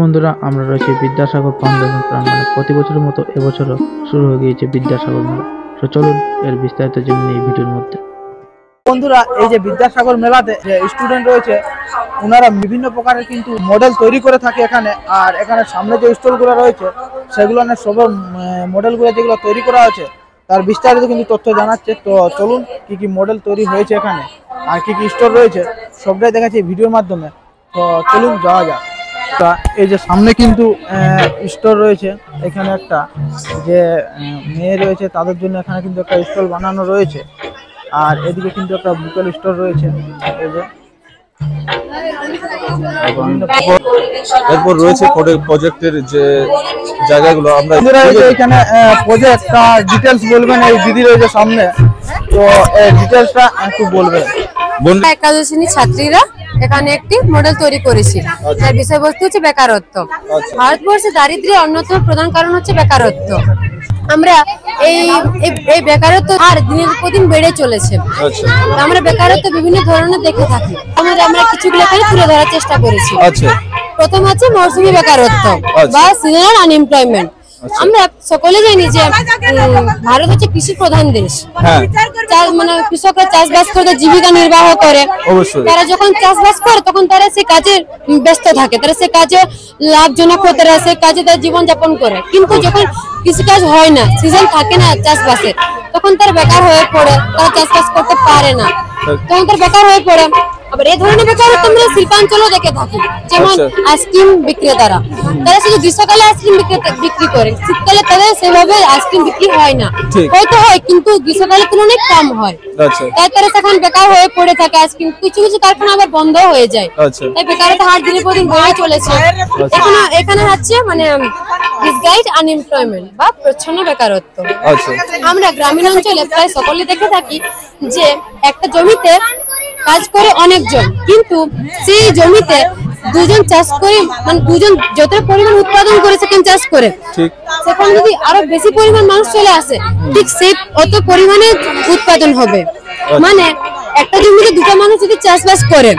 বন্ধুরা, আমরা রয়েছে বিদ্যাসাগর ফাউন্ডেশন প্রাঙ্গণে। প্রতি বছরের মতো এবছরও শুরু হয়ে গিয়েছে বিদ্যাসাগর মেলা। তো চলুন এর বিস্তারিত জেনে এই ভিডিওর মধ্যে। বন্ধুরা, এই যে বিদ্যাসাগর মেলাতে যে স্টুডেন্ট রয়েছে ওনারা বিভিন্ন প্রকারের কিন্তু মডেল তৈরি করে থাকে এখানে। আর এখানে সামনে যে স্টলগুলো রয়েছে সেগুলো সব মডেলগুলো যেগুলো তৈরি করা আছে তার বিস্তারিত কিন্তু তথ্য জানাচ্ছে। তো চলুন কি কি মডেল তৈরি হয়েছে এখানে আর কি কি স্টোর রয়েছে সবটাই দেখাচ্ছি ভিডিওর মাধ্যমে। তো চলুন যাওয়া যাক। তা এই যে সামনে কিন্তু স্টোর রয়েছে, এখানে একটা যে মেয়ে রয়েছে তাদের জন্য এখানে কিন্তু একটা স্টল বানানো রয়েছে। আর এদিকে কিন্তু একটা বুকের স্টোর রয়েছে। এই যে এরপর রয়েছে প্রজেক্টের যে জায়গাগুলো আমরা এখানে প্রজেক্ট ডিটেলস বলবেন এই দিদি রয়েছে সামনে। তো এই ডিটেলসটা একটু বলবেন। একাদশ শ্রেণীর ছাত্রীরা এখানে একটি মডেল তৈরি করেছি, যার বিষয়বস্তু হচ্ছে বেকারত্ব। ভারতবর্ষে দারিদ্র্যের অন্যতম প্রধান কারণ হচ্ছে বেকারত্ব। আমরা এই বেকারত্ব আর দিনের পর দিন বেড়ে চলেছে। আমরা বেকারত্ব বিভিন্ন ধরনের দেখে থাকি, আমরা কিছুগুলো এখানে তুলে ধরার চেষ্টা করেছি। প্রথম হচ্ছে মৌসুমী বেকারত্ব বা সিজনাল আনএমপ্লয়মেন্ট। আমরা সকলে জানি যে ভারত হচ্ছে কৃষি প্রধান দেশ। মানে কৃষকরা চাষবাস করে জীবিকা নির্বাহ করে। তারা যখন চাষবাস করে তখন তারা সে কাজে ব্যস্ত থাকে, তারা সে কাজে লাভজনক হয়ে তারা সে কাজে তার জীবন যাপন করে। কিন্তু যখন কৃষিকাজ হয় না, সিজন থাকে না চাষবাসে, তখন তারা বেকার হয়ে পড়ে, তারা চাষবাস করতে পারে না, তখন তারা বেকার হয়ে পড়ে। আবার এই ধরনের বেকারত্ব আমরা শিল্পাঞ্চলও দেখে থাকি, যেমন আইসক্রিম বিক্রেতারা, তারা শুধু গ্রীষ্মকালে আইসক্রিম বিক্রি করে, শীতকালে তাদের সেভাবে আইসক্রিম বিক্রি হয় না, হয়তো হয় কিন্তু গ্রীষ্মকালের তুলনায় কম হয়। তাই তারা সেখানে বেকার হয়ে পড়ে থাকে। আইসক্রিম কিছু কিছু কারখানা আবার বন্ধ হয়ে যায়, তাই বেকারত্ব হার দিনের পর দিন বেড়ে চলেছে। এখানে হচ্ছে মানে ডিসগাইজ আনএমপ্লয়মেন্ট বা প্রচ্ছন্ন বেকারত্ব। আমরা গ্রামীণ অঞ্চলে প্রায় সকলে দেখে থাকি যে একটা জমিতে কাজ করে অনেকজন, কিন্তু সেই জমিতে দুজন চাষ করে, মানে দুজন যত পরিমাণ উৎপাদন করে সেখানে চাষ করে, সেখানে যদি আরো বেশি পরিমাণ মানুষ চলে আসে, ঠিক সেই অত পরিমাণে উৎপাদন হবে। মানে একটা জমিতে দুটো মানুষ যদি চাষবাস করে,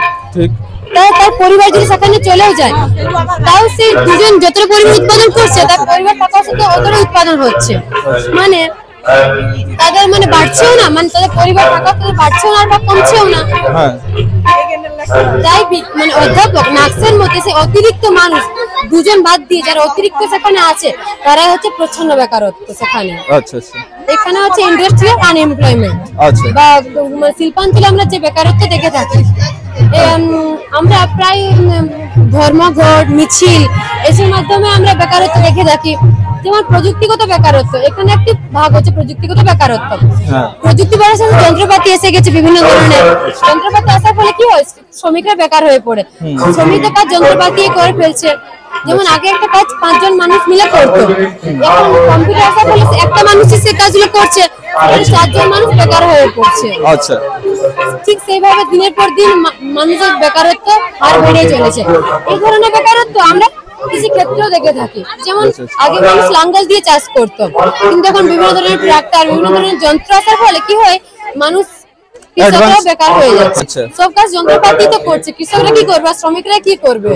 তার পরিবার যদি সেখানে চলেও যায়, তাও সেই দুজন যত পরিমাণ উৎপাদন করছে তার পরিবার টাকার সাথে অতটা উৎপাদন হচ্ছে। মানে তাদের মানে বাড়ছেও না, মানে তাদের পরিবার টাকা বাড়ছেও না বা কমছেও না। তাই মানে অধ্যাপক নার্সের মধ্যে সে অতিরিক্ত মানুষ দুজন বাদ দিয়ে যারা অতিরিক্ত সেখানে আছে তারাই হচ্ছে প্রচ্ছন্ন বেকারত্ব সেখানে। এখানে হচ্ছে ইন্ডাস্ট্রিয়াল আনএমপ্লয়মেন্ট বা শিল্পাঞ্চলে আমরা যে বেকারত্ব দেখে থাকি। আমরা প্রায় ধর্মঘট, মিছিল এসবের মাধ্যমে আমরা বেকারত্ব দেখে থাকি। যেমন প্রযুক্তিগত বেকারত্ব, এখানে একটি ভাগ হচ্ছে প্রযুক্তিগত বেকারত্ব। প্রযুক্তি বাড়ার সাথে যন্ত্রপাতি এসে গেছে, বিভিন্ন ধরনের যন্ত্রপাতি আসার ফলে কি হয়, শ্রমিকরা বেকার হয়ে পড়ে। শ্রমিকদের কাজ যন্ত্রপাতি করে ফেলছে। যেমন আগে একটা কাজ 5 জন মানুষ মিলে করতো, এখন কম্পিউটার আসার ফলে একটা মানুষই সে কাজগুলো করছে, 4 জন মানুষ বেকার হয়ে পড়ছে। ঠিক সেইভাবে দিনের পর দিন মানুষের বেকারত্ব হার বেড়ে চলেছে। এই ধরনের বেকারত্ব আমরা কৃষি ক্ষেত্রেও দেখে থাকি। যেমন আগে মানুষ লাঙ্গল দিয়ে চাষ করতো, কিন্তু এখন বিভিন্ন ধরনের ট্রাক্টর, বিভিন্ন ধরনের যন্ত্র আসার ফলে কি হয়, মানুষ কৃষকরা বেকার হয়ে যাচ্ছে। সব কাজ যন্ত্রপাতি তো করছে, কৃষকরা কি করবে, শ্রমিকরা কি করবে?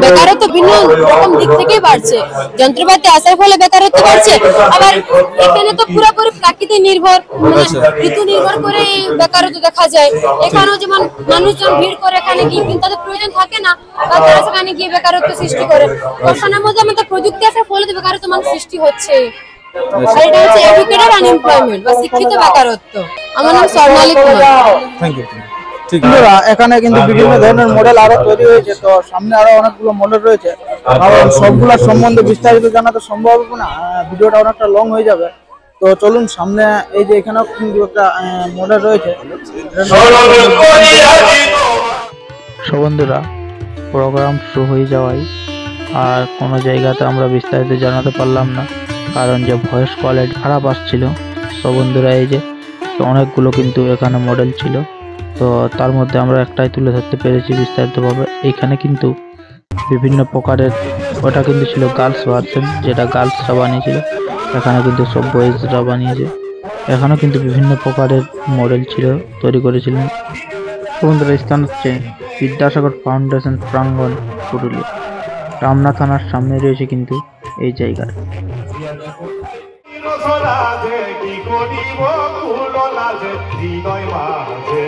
বেকারত্ব বিভিন্ন রকম দিক থেকেই বাড়ছে। যন্ত্রপাতি আসার ফলে বেকারত্ব বাড়ছে। আবার এখানে তো পুরোপুরি প্রাকৃতিক নির্ভর, ঋতু নির্ভর করে বেকারত্ব দেখা যায়। এখানেও যেমন মানুষজন ভিড় করে এখানে গিয়ে, কিন্তু তাদের প্রয়োজন থাকে না, তারা সেখানে গিয়ে বেকারত্ব সৃষ্টি করে। বর্তমানের মধ্যে আমাদের প্রযুক্তি আসার ফলে বেকারত্ব মানুষ সৃষ্টি হচ্ছে। এটা হচ্ছে এডুকেটেড আনএমপ্লয়মেন্ট বা শিক্ষিত বেকারত্ব। আমার নাম স্বর্ণালী কুমার। Thank you. এখানে কিন্তু বিভিন্ন ধরনের মডেল আরো তৈরি হয়েছে। তো সামনে আরো অনেকগুলো মডেল রয়েছে, কারণ সবগুলোর সম্বন্ধে বিস্তারিত জানা তো সম্ভব হবে না, ভিডিওটা অনেকটা লং হয়ে যাবে। তো চলুন সামনে এই যে এখানেও কিন্তু একটা মডেল রয়েছে। বন্ধুরা, প্রোগ্রাম শুরু হয়ে যাওয়ায় আর কোনো জায়গাতে আমরা বিস্তারিত জানাতে পারলাম না, কারণ যে ভয়েস কোয়ালিটি খারাপ আসছিল। বন্ধুরা, এই যে অনেকগুলো কিন্তু এখানে মডেল ছিল, তো তার মধ্যে আমরা একটাই তুলে ধরতে পেরেছি বিস্তারিতভাবে। এখানে কিন্তু বিভিন্ন প্রকারের, ওটা কিন্তু ছিল গার্লস ভার্সন, যেটা গার্লসরা বানিয়েছিল, এখানে কিন্তু সব বয়েজরা বানিয়েছে। এখানেও কিন্তু বিভিন্ন প্রকারের মডেল ছিল, তৈরি করেছিলেন। বন্ধুরা, স্থান হচ্ছে বিদ্যাসাগর ফাউন্ডেশন প্রাঙ্গণ, পুরুলিয়া। রামনা থানার সামনে রয়েছে কিন্তু এই জায়গাটা। কি করিব কুল লাজে হৃদয় মাঝে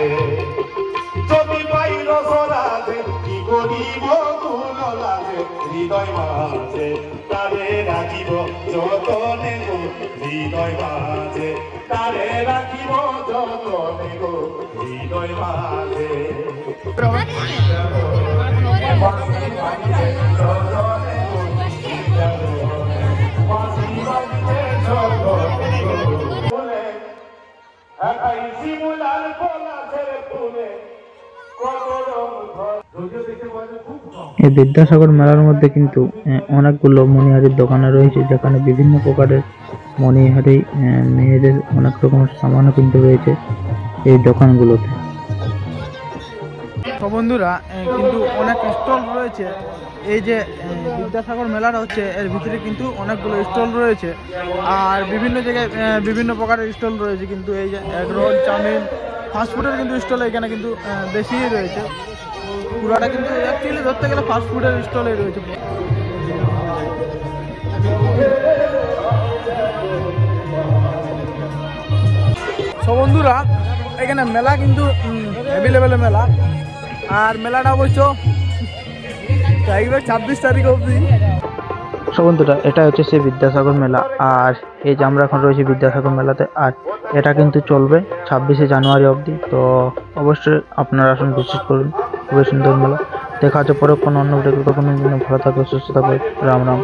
যদি পাইল সরাজে কি করিব কুল লাজে হৃদয় মাঝে তারে রাখিব যতনে গো হৃদয় মাঝে তারে রাখিব যতনে গো হৃদয় মাঝে এই বিদ্যাসাগর মেলার মধ্যে কিন্তু অনেকগুলো মণিহারির দোকানে রয়েছে, যেখানে বিভিন্ন প্রকারের মণিহারি, মেয়েদের অনেক রকমের সামানও কিন্তু রয়েছে এই দোকানগুলোতে। তো বন্ধুরা কিন্তু অনেক স্টল রয়েছে। এই যে বিদ্যাসাগর মেলাটা হচ্ছে, এর ভিতরে কিন্তু অনেকগুলো স্টল রয়েছে, আর বিভিন্ন জায়গায় বিভিন্ন প্রকারের স্টল রয়েছে। কিন্তু এই যে এগ রোল, চাউমিন, ফাস্টফুডের কিন্তু স্টল এখানে কিন্তু বেশিই রয়েছে। পুরাটা কিন্তু অ্যাকচুয়ালি ধরতে গেলে ফাস্টফুডের স্টলে রয়েছে। তো বন্ধুরা এখানে মেলা কিন্তু অ্যাভেলেবেল মেলা, আর মেলাটা অবশ্য 26 তারিখ অবধি। সো বন্ধুরা, এটা হচ্ছে সেই বিদ্যাসাগর মেলা, আর এই যে আমরা এখন রয়েছি বিদ্যাসাগর মেলাতে, আর এটা কিন্তু চলবে 26শে জানুয়ারি অবধি। তো অবশ্যই আপনারা আসুন, ভিজিট করুন, খুবই সুন্দর মেলা। দেখা হচ্ছে পরে কোনো অন্য ভিডিও। তখন ভালো থাকবে, সুস্থ থাকবে। রাম রাম।